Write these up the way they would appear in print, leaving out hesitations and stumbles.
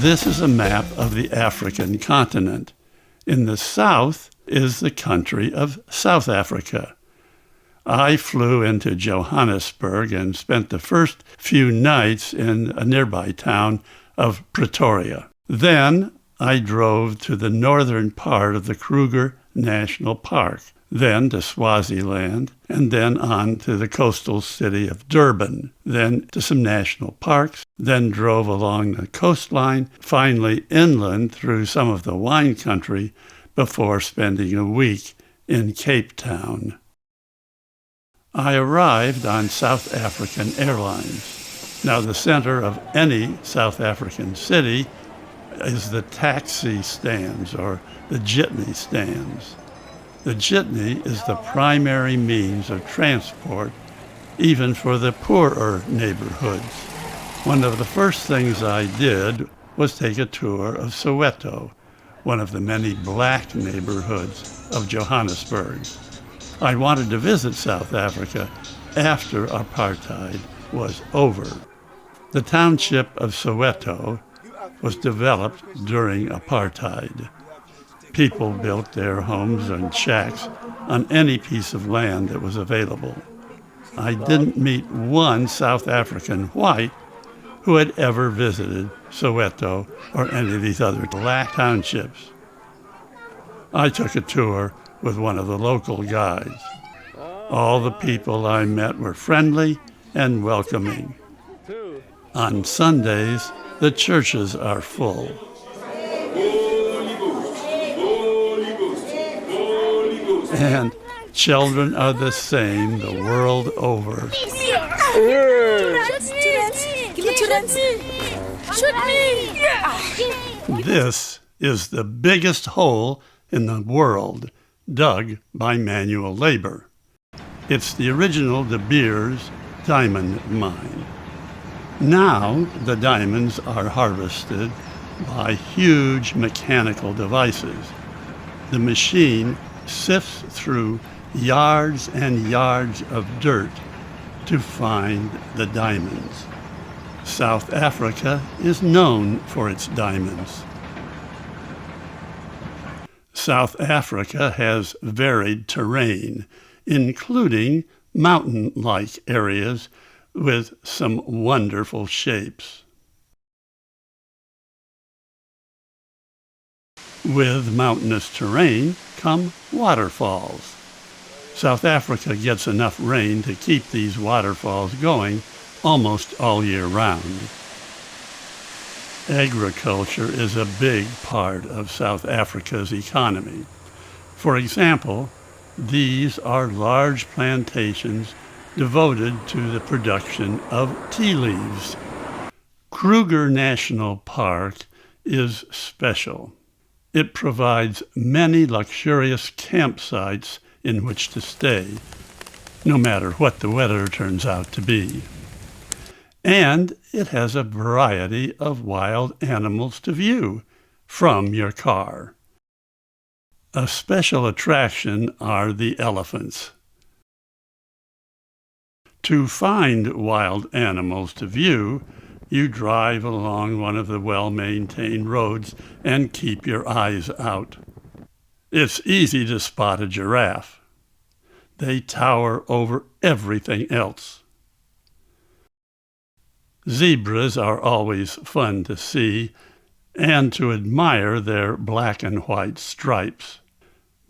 This is a map of the African continent. In the south is the country of South Africa. I flew into Johannesburg and spent the first few nights in a nearby town of Pretoria. Then I drove to the northern part of the Kruger National Park, then to Swaziland, and then on to the coastal city of Durban, then to some national parks, then drove along the coastline, finally inland through some of the wine country before spending a week in Cape Town. I arrived on South African Airlines. Now, the center of any South African city is the taxi stands or the jitney stands. The jitney is the primary means of transport, even for the poorer neighborhoods. One of the first things I did was take a tour of Soweto, one of the many black neighborhoods of Johannesburg. I wanted to visit South Africa after apartheid was over. The township of Soweto was developed during apartheid. People built their homes and shacks on any piece of land that was available. I didn't meet one South African white who had ever visited Soweto or any of these other black townships. I took a tour with one of the local guides. All the people I met were friendly and welcoming. On Sundays, the churches are full. And children are the same the world over. This is the biggest hole in the world dug by manual labor. It's the original De Beers diamond mine. Now the diamonds are harvested by huge mechanical devices. The machine sifts through yards and yards of dirt to find the diamonds. South Africa is known for its diamonds. South Africa has varied terrain, including mountain-like areas with some wonderful shapes. With mountainous terrain come waterfalls. South Africa gets enough rain to keep these waterfalls going almost all year round. Agriculture is a big part of South Africa's economy. For example, these are large plantations devoted to the production of tea leaves. Kruger National Park is special. It provides many luxurious campsites in which to stay, no matter what the weather turns out to be. And it has a variety of wild animals to view from your car. A special attraction are the elephants. To find wild animals to view, you drive along one of the well-maintained roads and keep your eyes out. It's easy to spot a giraffe. They tower over everything else. Zebras are always fun to see and to admire their black and white stripes.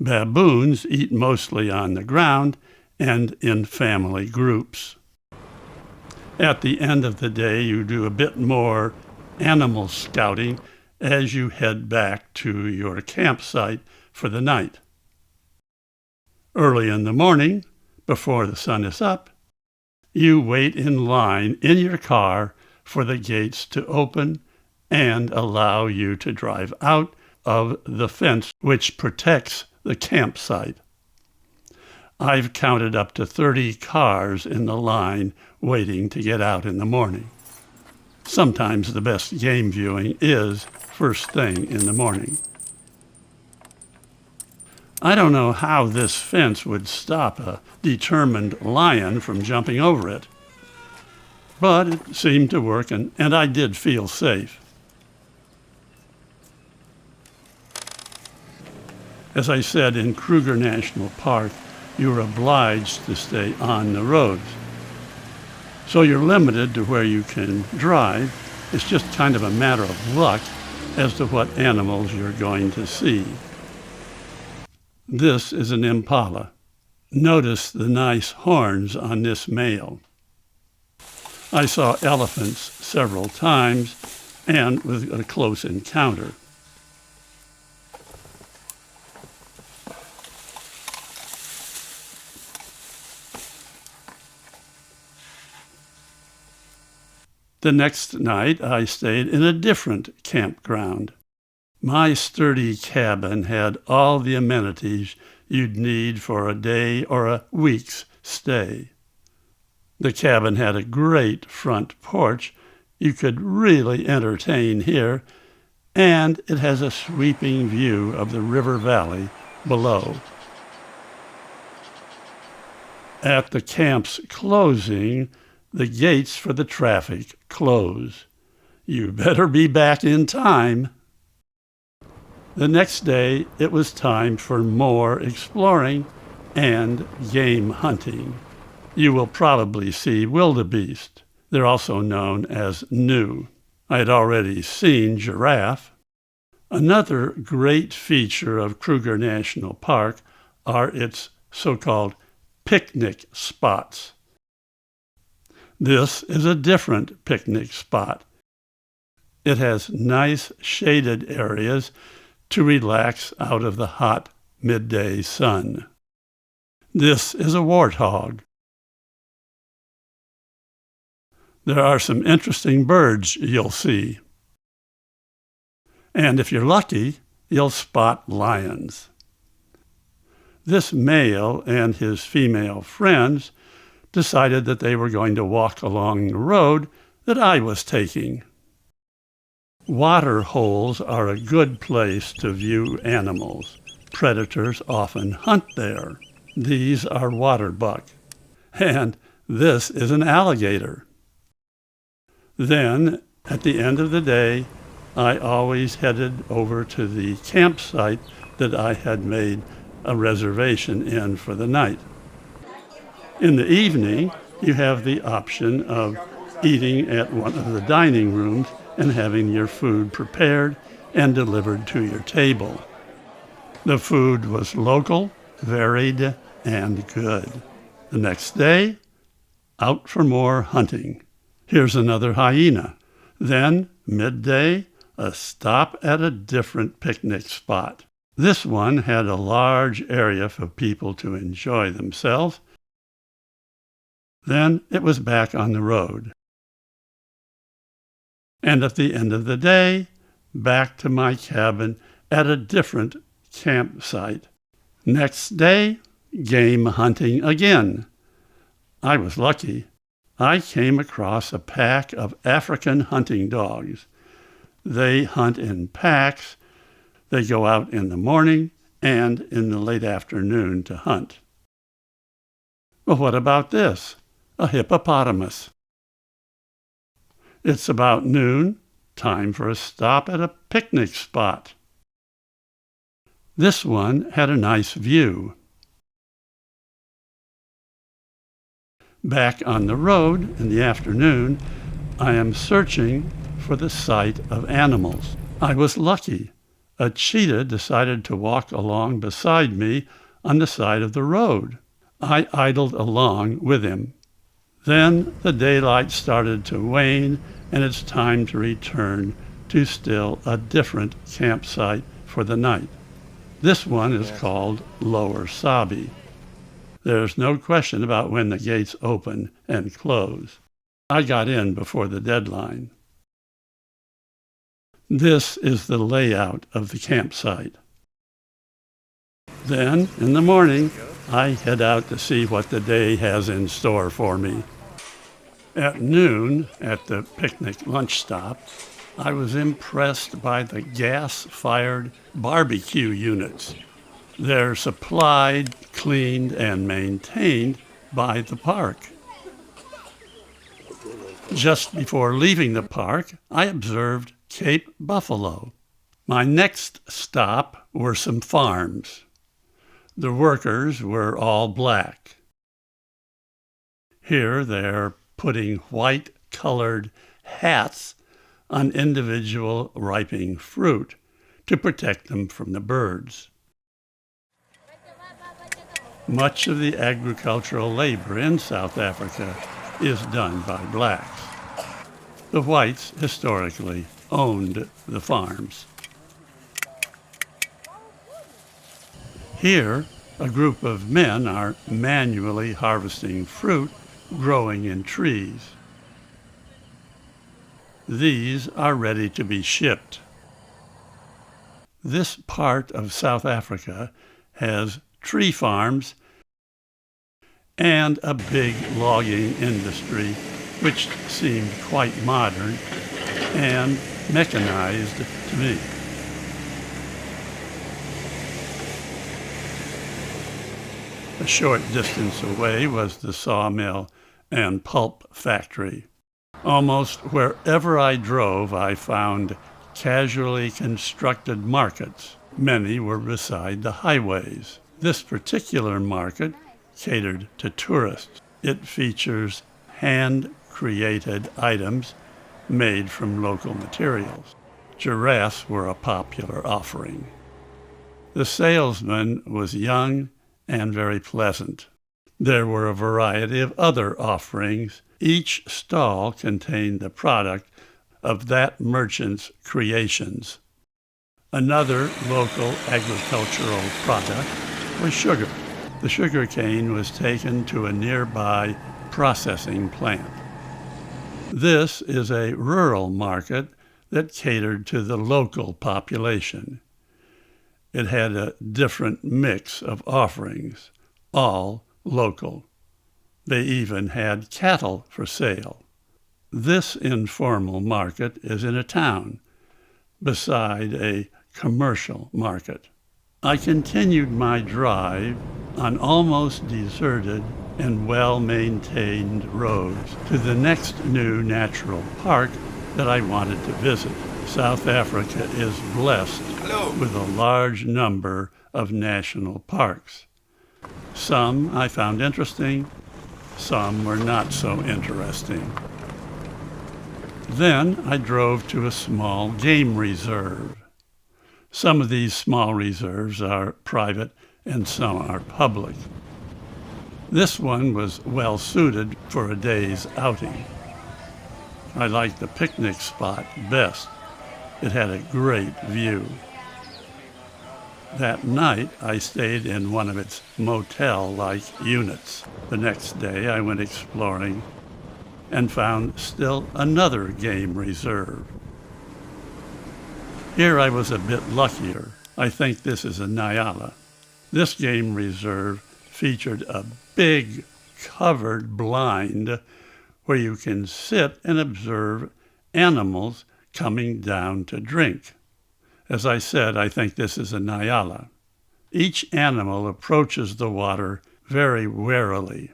Baboons eat mostly on the ground and in family groups. At the end of the day, you do a bit more animal scouting as you head back to your campsite for the night. Early in the morning, before the sun is up, you wait in line in your car for the gates to open and allow you to drive out of the fence which protects the campsite. I've counted up to 30 cars in the line waiting to get out in the morning. Sometimes the best game viewing is first thing in the morning. I don't know how this fence would stop a determined lion from jumping over it, but it seemed to work, and I did feel safe. As I said, in Kruger National Park, you're obliged to stay on the roads. So you're limited to where you can drive. It's just kind of a matter of luck as to what animals you're going to see. This is an impala. Notice the nice horns on this male. I saw elephants several times and with a close encounter. The next night, I stayed in a different campground. My sturdy cabin had all the amenities you'd need for a day or a week's stay. The cabin had a great front porch. You could really entertain here, and it has a sweeping view of the river valley below. At the camp's closing, the gates for the traffic close. You better be back in time. The next day, it was time for more exploring and game hunting. You will probably see wildebeest. They're also known as gnu. I had already seen giraffe. Another great feature of Kruger National Park are its so-called picnic spots. This is a different picnic spot. It has nice shaded areas to relax out of the hot midday sun. This is a warthog. There are some interesting birds you'll see. And if you're lucky, you'll spot lions. This male and his female friends decided that they were going to walk along the road that I was taking. Water holes are a good place to view animals. Predators often hunt there. These are water buck. And this is an alligator. Then, at the end of the day, I always headed over to the campsite that I had made a reservation in for the night. In the evening, you have the option of eating at one of the dining rooms and having your food prepared and delivered to your table. The food was local, varied, and good. The next day, out for more hunting. Here's another hyena. Then, midday, a stop at a different picnic spot. This one had a large area for people to enjoy themselves. Then it was back on the road. And at the end of the day, back to my cabin at a different campsite. Next day, game hunting again. I was lucky. I came across a pack of African hunting dogs. They hunt in packs. They go out in the morning and in the late afternoon to hunt. Well, what about this? A hippopotamus. It's about noon, time for a stop at a picnic spot. This one had a nice view. Back on the road in the afternoon, I am searching for the sight of animals. I was lucky. A cheetah decided to walk along beside me on the side of the road. I idled along with him. Then the daylight started to wane, and it's time to return to still a different campsite for the night. This one is called Lower Sabi. There's no question about when the gates open and close. I got in before the deadline. This is the layout of the campsite. Then, in the morning, I head out to see what the day has in store for me. At noon, at the picnic lunch stop, I was impressed by the gas-fired barbecue units. They're supplied, cleaned, and maintained by the park. Just before leaving the park, I observed Cape Buffalo. My next stop were some farms. The workers were all black. Here they're putting white-colored hats on individual ripening fruit to protect them from the birds. Much of the agricultural labor in South Africa is done by blacks. The whites historically owned the farms. Here, a group of men are manually harvesting fruit growing in trees. These are ready to be shipped. This part of South Africa has tree farms and a big logging industry, which seemed quite modern and mechanized to me. A short distance away was the sawmill and pulp factory. Almost wherever I drove, I found casually constructed markets. Many were beside the highways. This particular market catered to tourists. It features hand-created items made from local materials. Giraffes were a popular offering. The salesman was young and very pleasant. There were a variety of other offerings. Each stall contained the product of that merchant's creations. Another local agricultural product was sugar. The sugar cane was taken to a nearby processing plant. This is a rural market that catered to the local population. It had a different mix of offerings, all local. They even had cattle for sale. This informal market is in a town, beside a commercial market. I continued my drive on almost deserted and well-maintained roads to the next new natural park that I wanted to visit. South Africa is blessed with a large number of national parks. Some I found interesting, some were not so interesting. Then I drove to a small game reserve. Some of these small reserves are private and some are public. This one was well suited for a day's outing. I liked the picnic spot best. It had a great view. That night, I stayed in one of its motel-like units. The next day, I went exploring and found still another game reserve. Here I was a bit luckier. I think this is a Nyala. This game reserve featured a big covered blind where you can sit and observe animals coming down to drink. As I said, I think this is a Nyala. Each animal approaches the water very warily.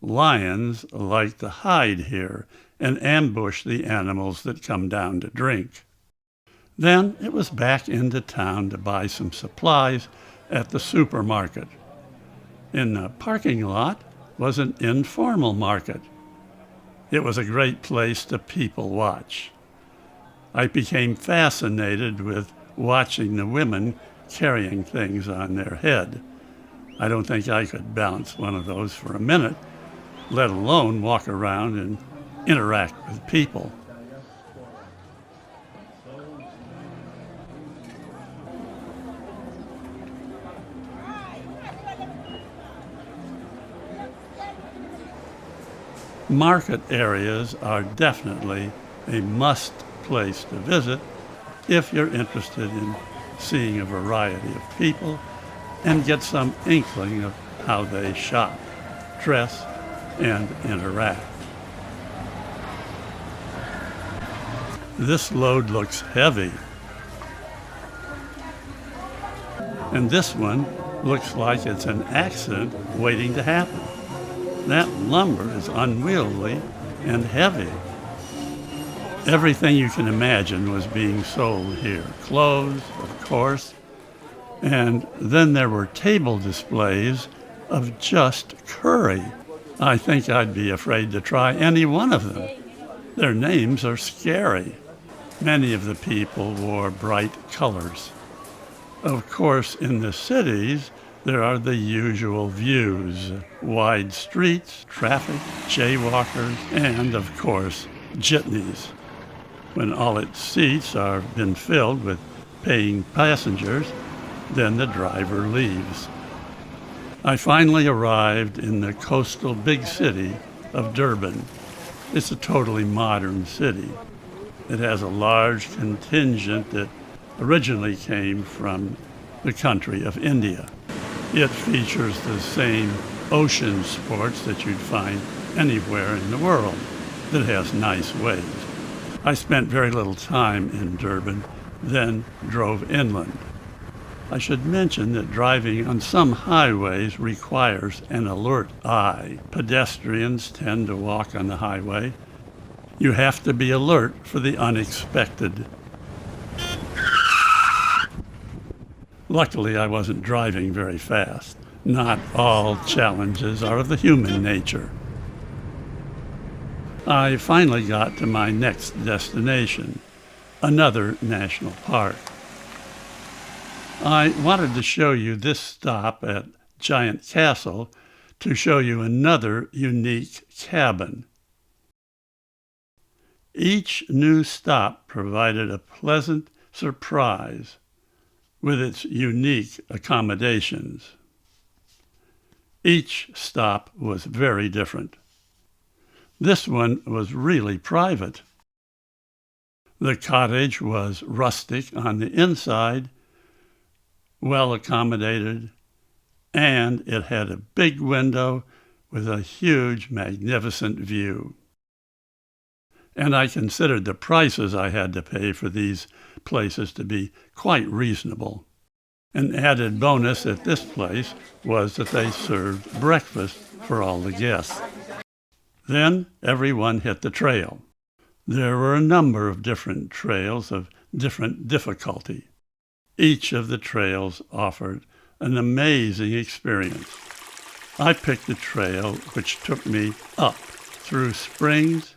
Lions like to hide here and ambush the animals that come down to drink. Then it was back into town to buy some supplies at the supermarket. In the parking lot was an informal market. It was a great place to people watch. I became fascinated with watching the women carrying things on their head. I don't think I could balance one of those for a minute, let alone walk around and interact with people. Market areas are definitely a must place to visit if you're interested in seeing a variety of people and get some inkling of how they shop, dress, and interact. This load looks heavy. And this one looks like it's an accident waiting to happen. That lumber is unwieldy and heavy. Everything you can imagine was being sold here. Clothes, of course, And then there were table displays of just curry. I think I'd be afraid to try any one of them. Their names are scary. Many of the people wore bright colors. Of course, in the cities, there are the usual views: wide streets, traffic, jaywalkers, and, of course, jitneys. When all its seats are been filled with paying passengers, then the driver leaves. I finally arrived in the coastal big city of Durban. It's a totally modern city. It has a large contingent that originally came from the country of India. It features the same ocean sports that you'd find anywhere in the world that has nice waves. I spent very little time in Durban, then drove inland. I should mention that driving on some highways requires an alert eye. Pedestrians tend to walk on the highway. You have to be alert for the unexpected. Luckily, I wasn't driving very fast. Not all challenges are of the human nature. I finally got to my next destination, another national park. I wanted to show you this stop at Giant Castle to show you another unique cabin. Each new stop provided a pleasant surprise with its unique accommodations. Each stop was very different. This one was really private. The cottage was rustic on the inside, well accommodated, and it had a big window with a huge, magnificent view. And I considered the prices I had to pay for these places to be quite reasonable. An added bonus at this place was that they served breakfast for all the guests. Then everyone hit the trail. There were a number of different trails of different difficulty. Each of the trails offered an amazing experience. I picked a trail which took me up through springs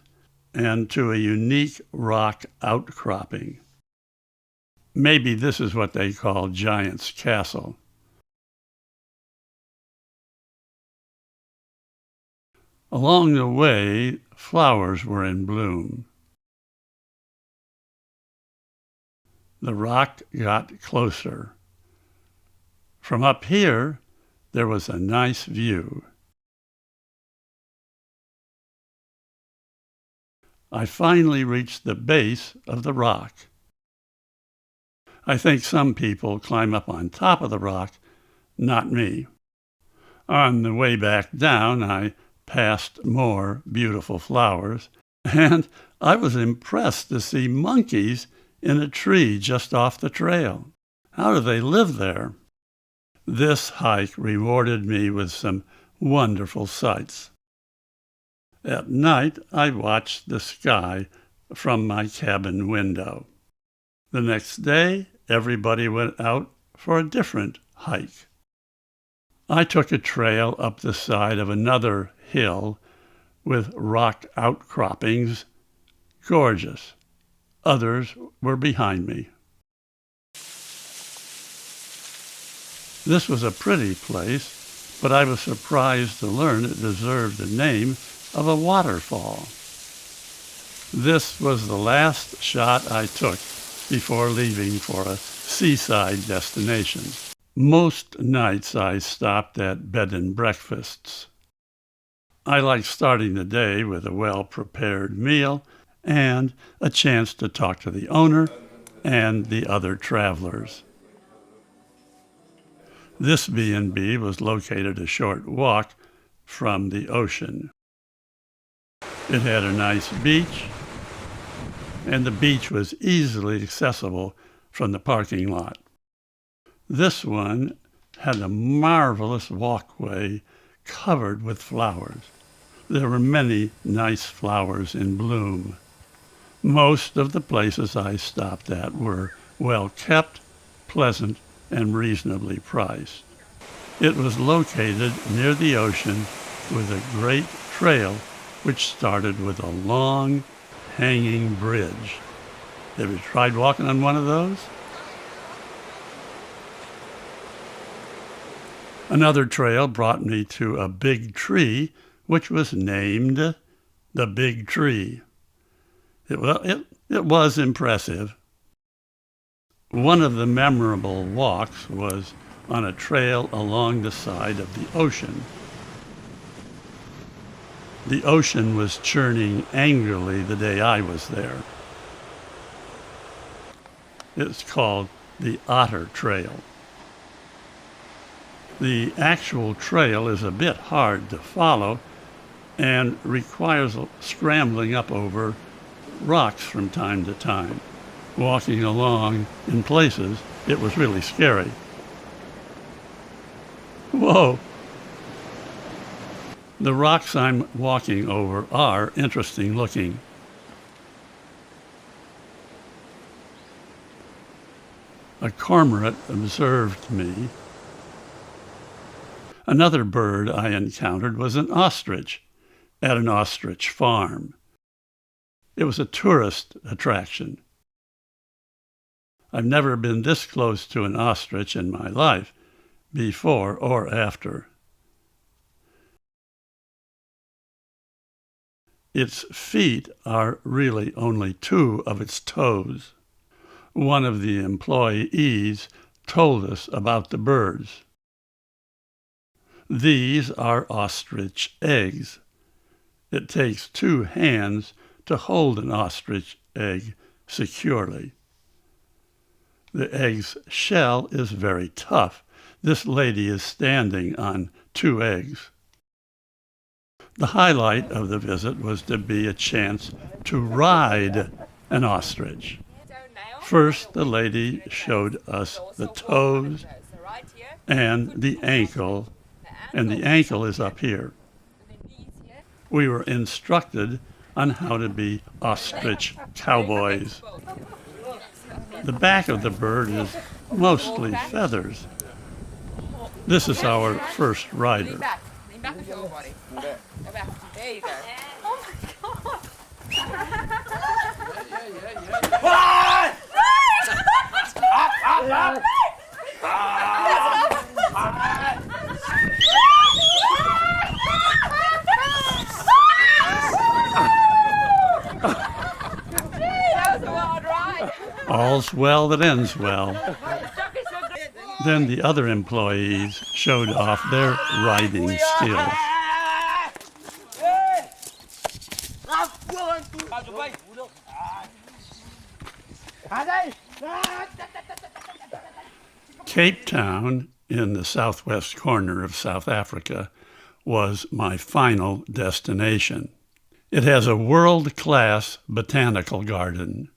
and to a unique rock outcropping. Maybe this is what they call Giant's Castle. Along the way, flowers were in bloom. The rock got closer. From up here, there was a nice view. I finally reached the base of the rock. I think some people climb up on top of the rock, not me. On the way back down, I passed more beautiful flowers, and I was impressed to see monkeys in a tree just off the trail. How do they live there? This hike rewarded me with some wonderful sights. At night, I watched the sky from my cabin window. The next day, everybody went out for a different hike. I took a trail up the side of another hill with rock outcroppings. Gorgeous. Others were behind me. This was a pretty place, but I was surprised to learn it deserved the name of a waterfall. This was the last shot I took before leaving for a seaside destination. Most nights I stopped at bed and breakfasts. I liked starting the day with a well-prepared meal and a chance to talk to the owner and the other travelers. This B&B was located a short walk from the ocean. It had a nice beach, and the beach was easily accessible from the parking lot. This one had a marvelous walkway covered with flowers. There were many nice flowers in bloom. Most of the places I stopped at were well kept, pleasant, and reasonably priced. It was located near the ocean with a great trail which started with a long, hanging bridge. Have you tried walking on one of those? Another trail brought me to a big tree, which was named the Big Tree. It was impressive. One of the memorable walks was on a trail along the side of the ocean. The ocean was churning angrily the day I was there. It's called the Otter Trail. The actual trail is a bit hard to follow and requires scrambling up over rocks from time to time. Walking along in places, it was really scary. Whoa! The rocks I'm walking over are interesting looking. A cormorant observed me. Another bird I encountered was an ostrich at an ostrich farm. It was a tourist attraction. I've never been this close to an ostrich in my life, before or after. Its feet are really only 2 of its toes. One of the employees told us about the birds. These are ostrich eggs. It takes 2 hands to hold an ostrich egg securely. The egg's shell is very tough. This lady is standing on 2 eggs. The highlight of the visit was to be a chance to ride an ostrich. First, the lady showed us the toes and the ankle is up here. We were instructed on how to be ostrich cowboys. The back of the bird is mostly feathers. This is our first rider. All's well that ends well. Then the other employees showed off their riding skills. Cape Town, in the southwest corner of South Africa, was my final destination. It has a world-class botanical garden.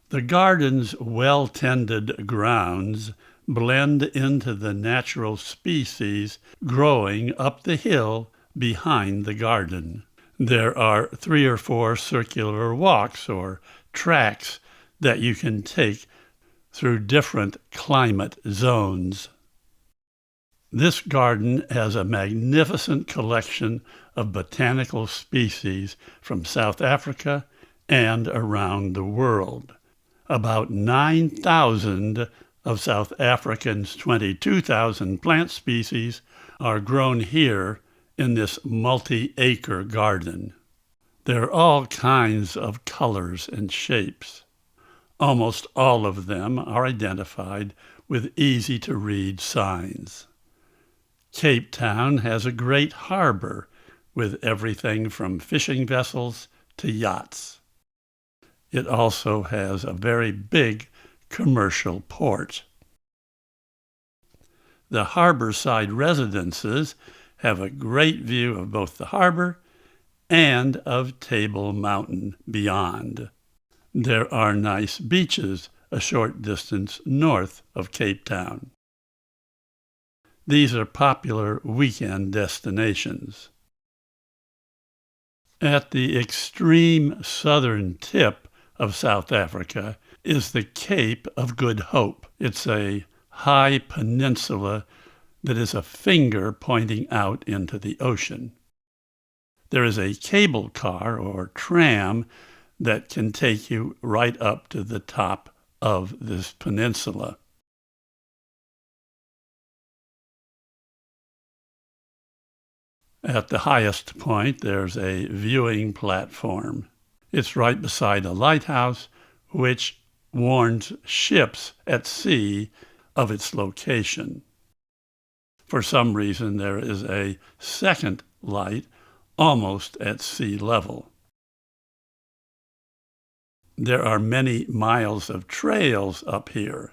The garden's well-tended grounds blend into the natural species growing up the hill behind the garden. There are 3 or 4 circular walks or tracks that you can take through different climate zones. This garden has a magnificent collection of botanical species from South Africa and around the world. About 9,000 of South Africa's 22,000 plant species are grown here in this multi-acre garden. There are all kinds of colors and shapes. Almost all of them are identified with easy-to-read signs. Cape Town has a great harbor with everything from fishing vessels to yachts. It also has a very big commercial port. The harborside residences have a great view of both the harbor and of Table Mountain beyond. There are nice beaches a short distance north of Cape Town. These are popular weekend destinations. At the extreme southern tip of South Africa is the Cape of Good Hope. It's a high peninsula that is a finger pointing out into the ocean. There is a cable car or tram that can take you right up to the top of this peninsula. At the highest point, there's a viewing platform. It's right beside a lighthouse, which warns ships at sea of its location. For some reason, there is a second light almost at sea level. There are many miles of trails up here,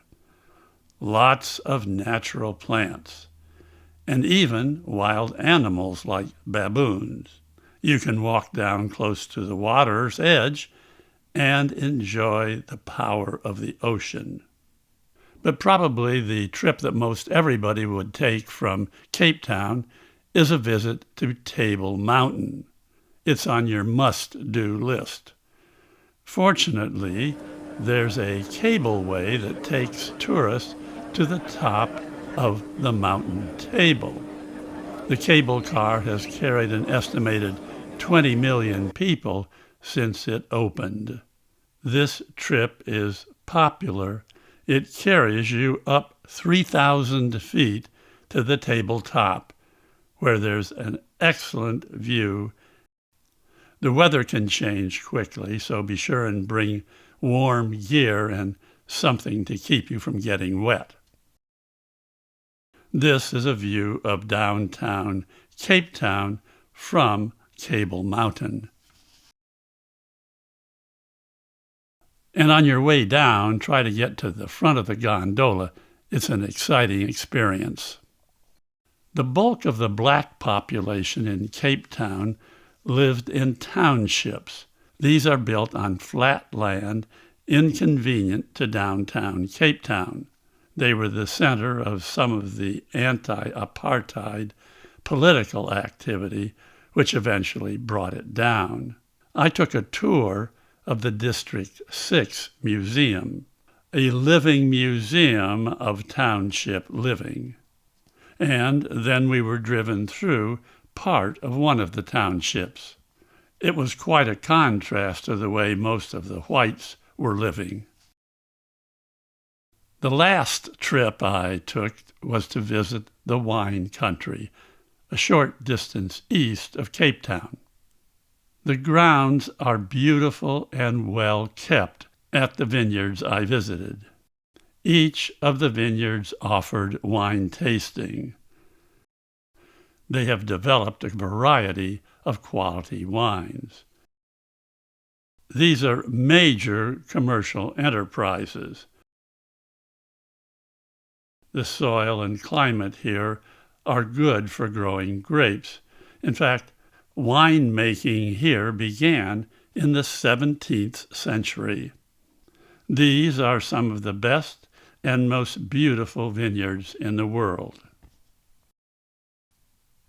lots of natural plants, and even wild animals like baboons. You can walk down close to the water's edge and enjoy the power of the ocean. But probably the trip that most everybody would take from Cape Town is a visit to Table Mountain. It's on your must-do list. Fortunately, there's a cableway that takes tourists to the top of the mountain table. The cable car has carried an estimated 20 million people since it opened. This trip is popular. It carries you up 3,000 feet to the tabletop, where there's an excellent view. The weather can change quickly, so be sure and bring warm gear and something to keep you from getting wet. This is a view of downtown Cape Town from Table Mountain. And on your way down, try to get to the front of the gondola. It's an exciting experience. The bulk of the black population in Cape Town lived in townships. These are built on flat land inconvenient to downtown Cape Town. They were the center of some of the anti-apartheid political activity, which eventually brought it down. I took a tour of the District 6 Museum, a living museum of township living. And then we were driven through part of one of the townships. It was quite a contrast to the way most of the whites were living. The last trip I took was to visit the wine country, a short distance east of Cape Town. The grounds are beautiful and well kept at the vineyards I visited. Each of the vineyards offered wine tasting. They have developed a variety of quality wines. These are major commercial enterprises. The soil and climate here are good for growing grapes. In fact, winemaking here began in the 17th century. These are some of the best and most beautiful vineyards in the world.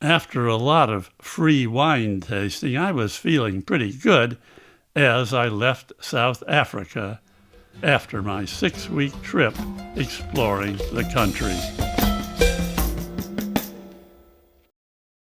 After a lot of free wine tasting, I was feeling pretty good as I left South Africa after my 6-week trip exploring the country.